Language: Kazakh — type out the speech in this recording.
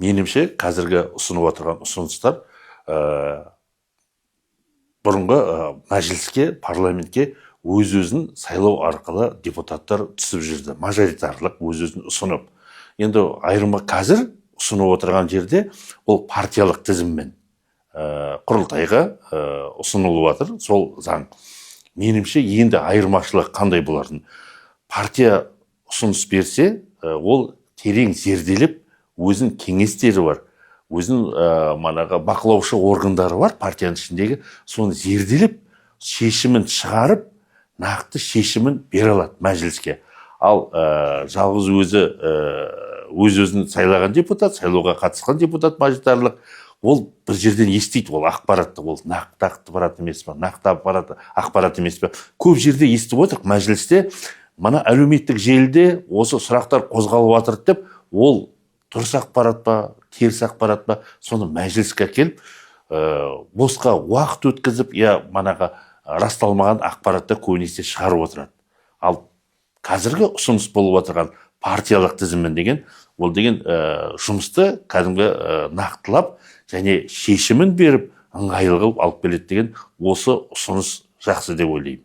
Менімше қазіргі ұсынып отырған ұсыныстар бұрынғы мәжіліске, парламентке өз-өзін сайлау арқылы депутаттар түсіп жүрді. Мажоритарлық өз-өзін ұсынып. Енді айырма қазір ұсынып отырған жерде ол партиялық тізіммен құрылтайға ұсынылып жатыр сол заң. Менімше енді айырмашылық қандай боларын? Партия ұсыныс берсе, ол терең зерделеп, өзін кеңестері бар, өзін манаға бақылаушы органдары бар партияның ішіндегі, соны зерделеп, шешімін шығарып, нақты шешімін бере алады мәжіліске. Ал жалғыз өз-өзін сайлаған депутат, сайлауға қатысқан депутат мажоритарлық, ол бір жерден естиді, ол ақпаратты, ол нақты ақпарат емес пе, нақты ақпарат емес пе. Көп жерде естіп отырық мәжілісте, мана әлеуметтік желіде осы сұрақтар қозғалып жатыр деп, ол дұрыс ақпарат па, теріс ақпарат па, соны мәжіліске келіп, босқа уақыт өткізіп, манаға расталмаған ақпаратты көбінесе шығарып отырады. Ал қазіргі ұсыныс болып отырған партиялық тізіммен деген, ол деген жұмысты кәдімгі нақтылап және шешімін беріп ыңғайлы қылып алып келеді деген осы ұсыныс жақсы деп ойлаймын.